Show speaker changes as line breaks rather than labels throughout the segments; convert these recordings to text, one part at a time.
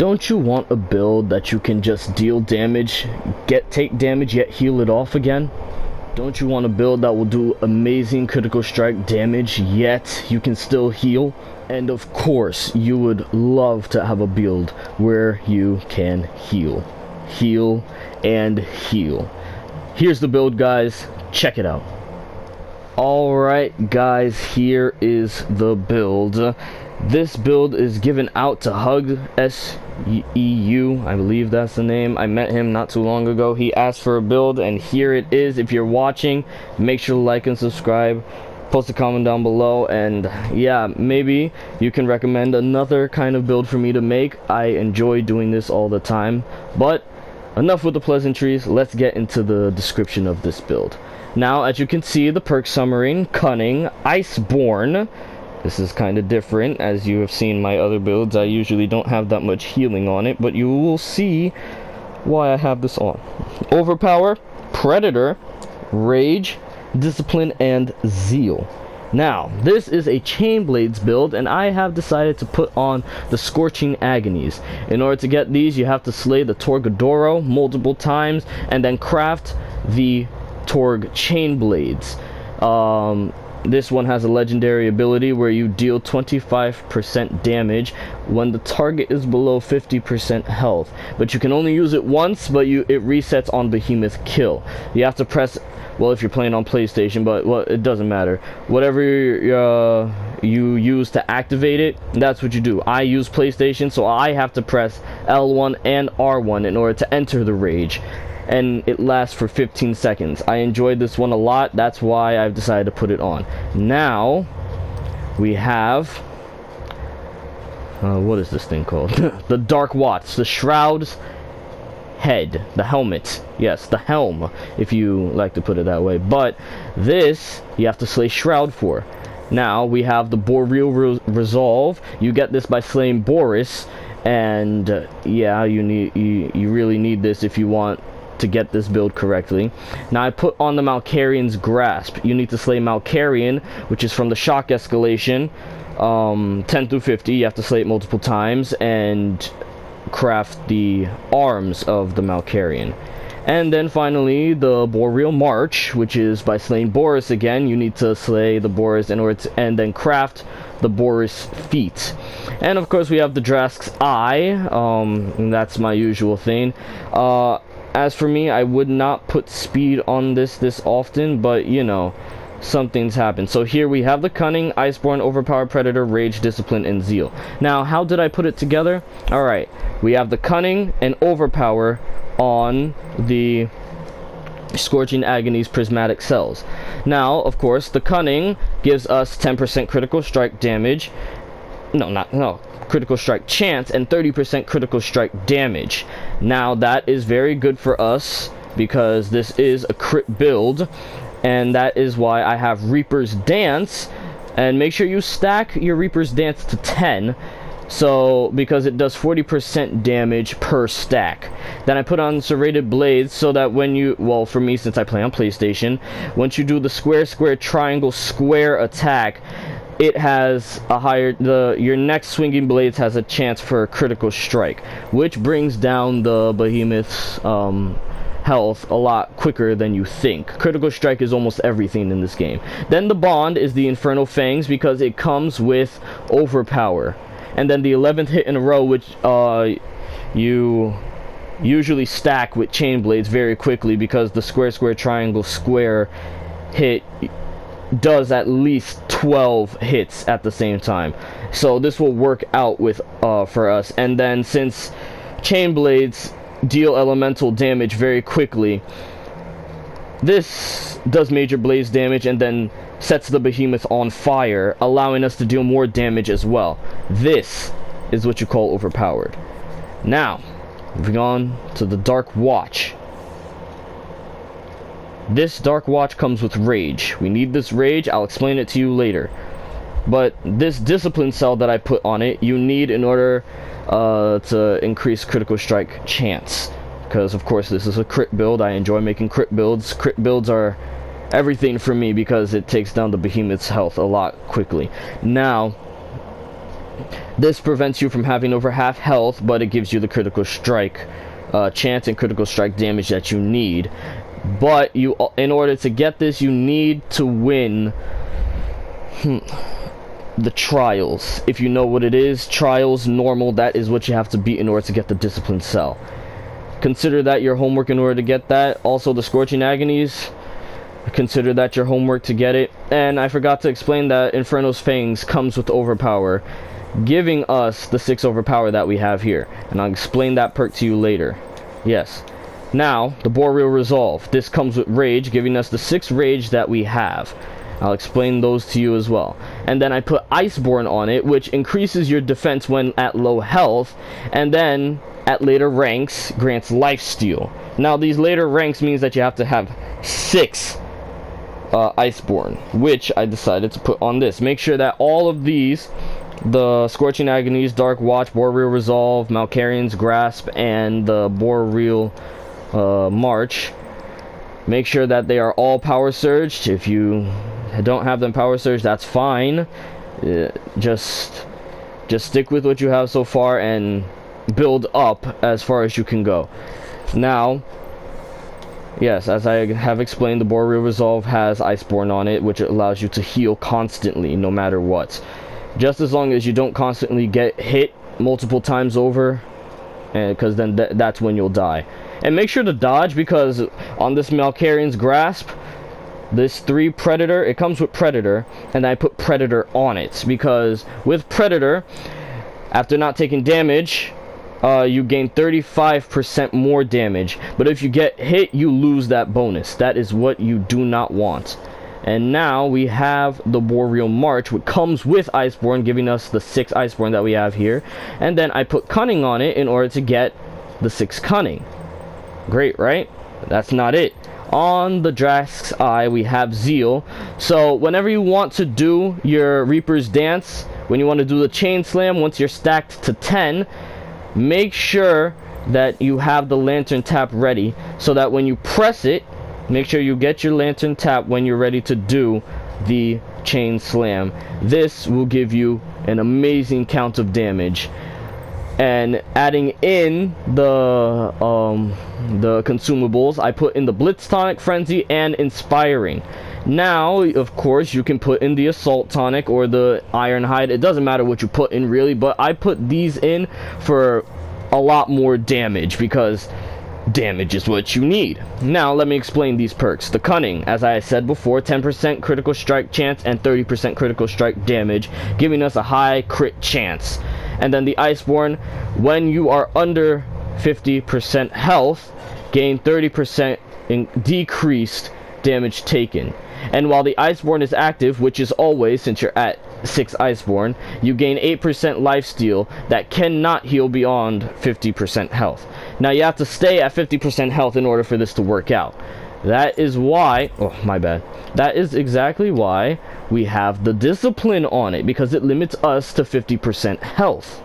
Don't you want a build that you can just deal damage, take damage, yet heal it off again? Don't you want a build that will do amazing critical strike damage, yet you can still heal? And of course, you would love to have a build where you can heal. Heal and heal. Here's the build, guys. Check it out. Alright, guys, here is the build. This build is given out to Hugseu, I believe that's the name. I met him not too long ago. He asked for a build, and here it is. If you're watching, make sure to like and subscribe. Post a comment down below, and yeah, maybe you can recommend another kind of build for me to make. I enjoy doing this all the time. But enough with the pleasantries. Let's get into the description of this build. Now, as you can see, the perk summary: Cunning, Iceborne. This is kind of different. As you have seen my other builds, I usually don't have that much healing on it, but you will see why I have this on. Overpower, Predator, Rage, Discipline, and Zeal. Now, this is a Chainblades build, and I have decided to put on the Scorching Agonies. In order to get these, you have to slay the Torgadoro multiple times, and then craft the Torg Chainblades. This one has a legendary ability where you deal 25% damage when the target is below 50% health. But you can only use it once, but it resets on Behemoth kill. You have to press, well, if you're playing on PlayStation, but well, it doesn't matter. Whatever you use to activate it, that's what you do. I use PlayStation, so I have to press L1 and R1 in order to enter the Rage. And it lasts for 15 seconds. I enjoyed this one a lot. That's why I've decided to put it on. Now, we have... what is this thing called? The Dark Watch. The Shroud's head. The helmet. Yes, the helm, if you like to put it that way. But this, you have to slay Shroud for. Now, we have the Boreal Resolve. You get this by slaying Boris. And, yeah, you really need this if you want to get this build correctly. Now, I put on the Malkarian's Grasp. You need to slay Malkarian, which is from the Shock Escalation, 10 through 50. You have to slay it multiple times and craft the arms of the Malkarian. And then finally, the Boreal March, which is by slaying Boris again. You need to slay the Boris in order to, and then craft the Boris feet. And of course, we have the Drask's Eye. And that's my usual thing. As for me, I would not put speed on this often, but you know, some things happen. So here we have the Cunning, Iceborne, Overpower, Predator, Rage, Discipline, and Zeal. Now, how did I put it together? Alright, we have the Cunning and Overpower on the Scorching Agonies prismatic cells. Now, of course, the Cunning gives us 10% critical strike damage. Critical strike chance and 30% critical strike damage. Now, that is very good for us because this is a crit build, and that is why I have Reaper's Dance. And make sure you stack your Reaper's Dance to 10, so because it does 40% damage per stack. Then I put on Serrated Blades so that when you, well, for me, since I play on PlayStation, once you do the square square triangle square attack, it has a higher, your next swinging blades has a chance for a critical strike, which brings down the Behemoth's health a lot quicker than you think. Critical strike is almost everything in this game. Then the Bond is the Infernal Fangs because it comes with Overpower. And then the 11th hit in a row, which you usually stack with Chain Blades very quickly because the square square triangle square hit does at least 12 hits at the same time, so this will work out with for us. And then since Chain Blades deal elemental damage very quickly, this does major blaze damage and then sets the Behemoth on fire, allowing us to deal more damage as well. This is what you call overpowered. Now, moving on to the Dark Watch. This Dark Watch comes with Rage. We need this Rage. I'll explain it to you later. But this Discipline cell that I put on it, you need in order to increase critical strike chance. Because, of course, this is a crit build. I enjoy making crit builds. Crit builds are everything for me because it takes down the Behemoth's health a lot quickly. Now, This prevents you from having over half health, but it gives you the critical strike chance and critical strike damage that you need. But in order to get this, you need to win the trials. If you know what it is, trials, normal, that is what you have to beat in order to get the discipline cell. Consider that your homework in order to get that. Also the Scorching Agonies, consider that your homework to get it. And I forgot to explain that Inferno's Fangs comes with Overpower, giving us the 6 Overpower that we have here. And I'll explain that perk to you later. Yes. Now, the Boreal Resolve. This comes with Rage, giving us the 6 Rage that we have. I'll explain those to you as well. And then I put Iceborne on it, which increases your defense when at low health, and then at later ranks grants lifesteal. Now these later ranks means that you have to have 6 Iceborne, which I decided to put on this. Make sure that all of these, the Scorching Agonies, Dark Watch, Boreal Resolve, Malkarian's Grasp, and the Boreal March, make sure that they are all power surged. If you don't have them power surged, that's fine. Just stick with what you have so far and build up as far as you can go. Now, yes, as I have explained, the Boreal Resolve has Iceborne on it, which allows you to heal constantly, no matter what. Just as long as you don't constantly get hit multiple times over, because then that's when you'll die. And make sure to dodge, because on this Malkarian's Grasp, this 3 Predator, it comes with Predator, and I put Predator on it, because with Predator, after not taking damage, you gain 35% more damage, but if you get hit, you lose that bonus. That is what you do not want. And now we have the Boreal March, which comes with Iceborne, giving us the 6 Iceborne that we have here. And then I put Cunning on it in order to get the 6 Cunning. Great, right? That's not it. On the Drask's Eye, we have Zeal. So whenever you want to do your Reaper's Dance, when you want to do the Chain Slam, once you're stacked to 10, make sure that you have the Lantern Tap ready, so that when you press it, make sure you get your Lantern Tap when you're ready to do the Chain Slam. This will give you an amazing count of damage. And adding in the consumables, I put in the Blitz Tonic, Frenzy, and Inspiring. Now, of course, you can put in the Assault Tonic or the Iron Hide. It doesn't matter what you put in, really, but I put these in for a lot more damage, because damage is what you need. Now, let me explain these perks. The Cunning, as I said before, 10% critical strike chance and 30% critical strike damage, giving us a high crit chance. And then the Iceborne, when you are under 50% health, gain 30% in decreased damage taken. And while the Iceborne is active, which is always, since you're at 6 Iceborne, you gain 8% lifesteal that cannot heal beyond 50% health. Now you have to stay at 50% health in order for this to work out. That is why, oh my bad, that is exactly why we have the Discipline on it, because it limits us to 50% health.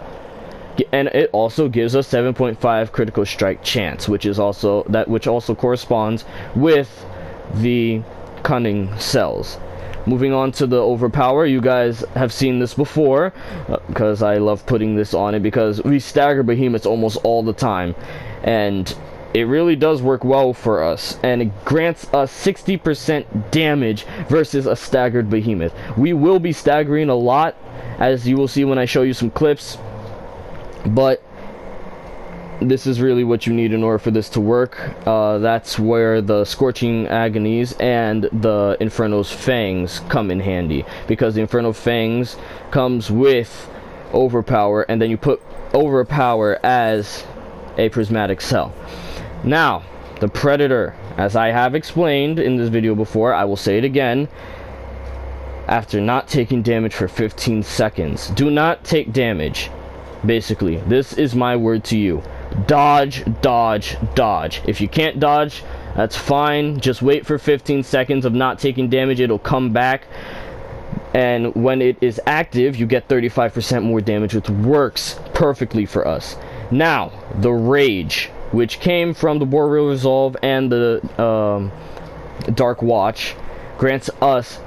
And it also gives us 7.5 critical strike chance, which also corresponds with the Cunning cells. Moving on to the Overpower, you guys have seen this before, because I love putting this on it, because we stagger behemoths almost all the time, and it really does work well for us, and it grants us 60% damage versus a staggered behemoth. We will be staggering a lot, as you will see when I show you some clips, but this is really what you need in order for this to work. That's where the Scorching Agonies and the Inferno's Fangs come in handy, because the Inferno Fangs comes with Overpower, and then you put Overpower as a prismatic cell. Now, the Predator, as I have explained in this video before, I will say it again. After not taking damage for 15 seconds, do not take damage. Basically, this is my word to you. Dodge, dodge, dodge. If you can't dodge, that's fine. Just wait for 15 seconds of not taking damage. It'll come back. And when it is active, you get 35% more damage, which works perfectly for us. Now, the Rage, which came from the Boreal Resolve and the Dark Watch, grants us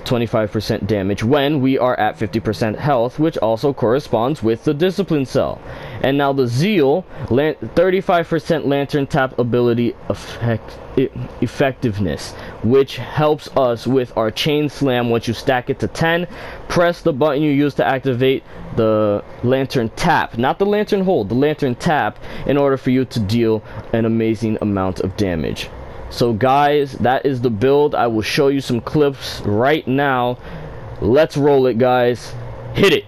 25% damage when we are at 50% health, which also corresponds with the discipline cell. And now the Zeal, 35% lantern tap ability effectiveness, which helps us with our chain slam. Once you stack it to 10, press the button you use to activate the lantern tap, not the lantern hold, the lantern tap, in order for you to deal an amazing amount of damage. So guys, that is the build. I will show you some clips right now. Let's roll it, guys. Hit it.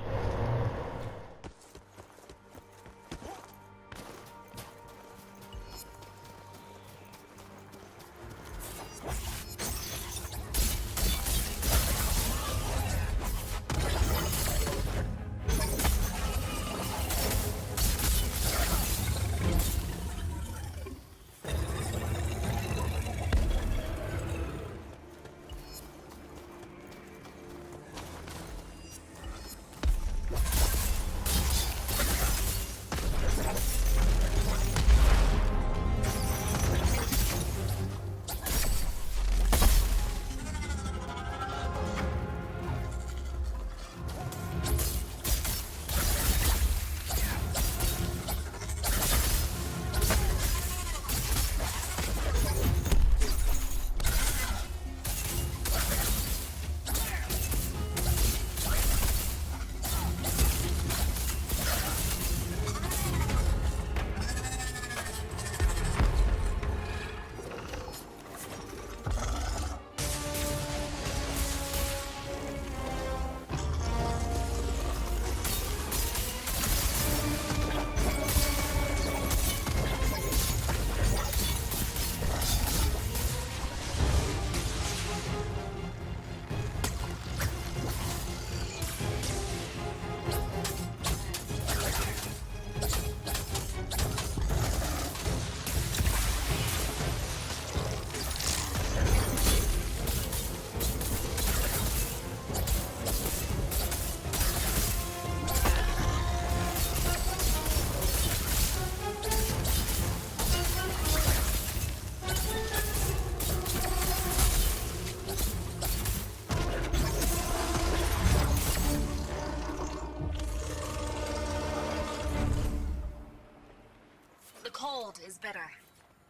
Is better.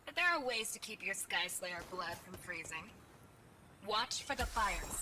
But there are ways to keep your Sky Slayer blood from freezing. Watch for the fires.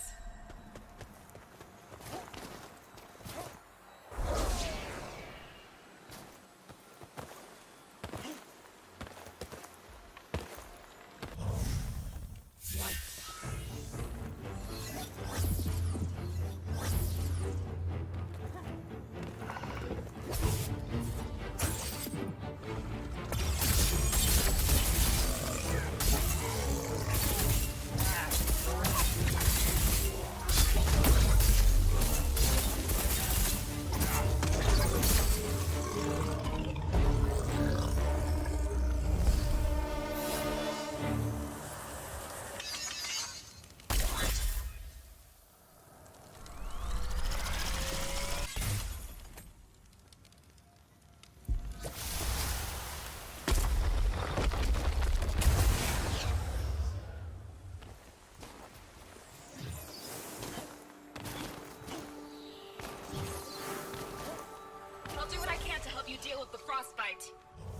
Deal with the frostbite.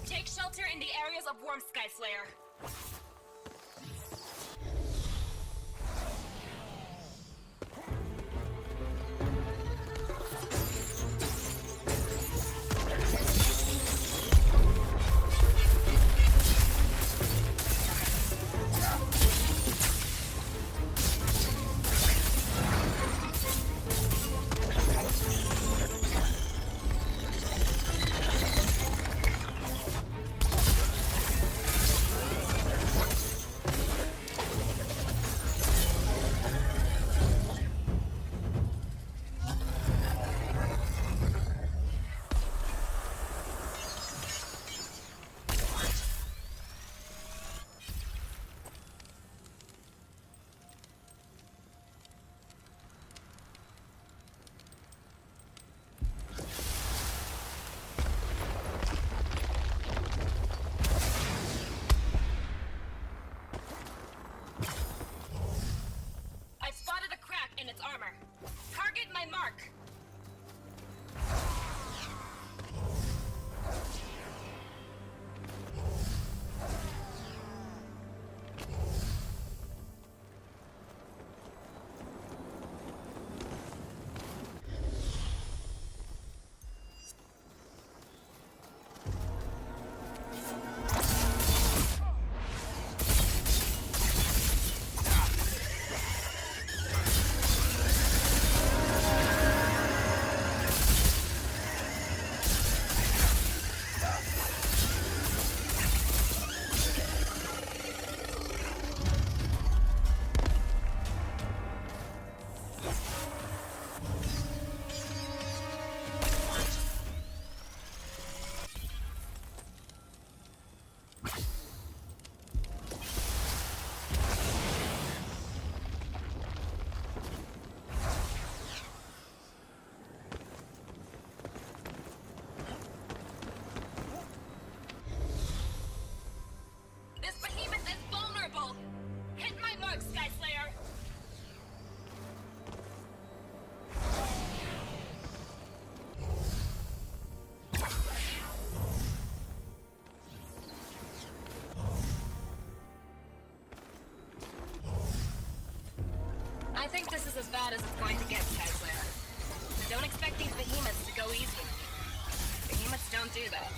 Take shelter in the areas of Warm Sky Slayer. in its armor. Target my mark. I think this is as bad as it's going to get, Skyslayer. Don't expect these behemoths to go easy. Behemoths don't do that.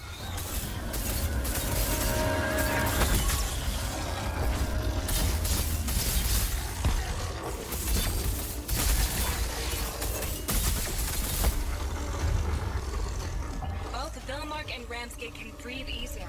Both Vilmark and Ramsgate can breathe easier.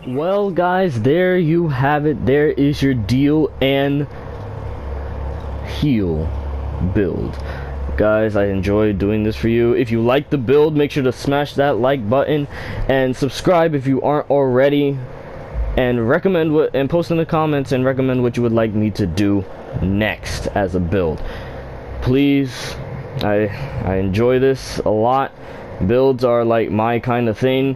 Well, guys, there you have it. There is your deal and heal build. Guys, I enjoyed doing this for you. If you like the build, make sure to smash that like button and subscribe if you aren't already, and recommend what, and post in the comments and recommend what you would like me to do next as a build. Please, I enjoy this a lot. Builds are like my kind of thing.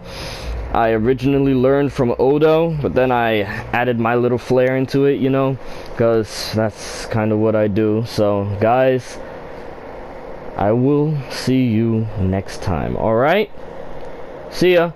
I originally learned from Odo, but then I added my little flair into it, you know, because that's kind of what I do. So guys, I will see you next time. Alright? See ya.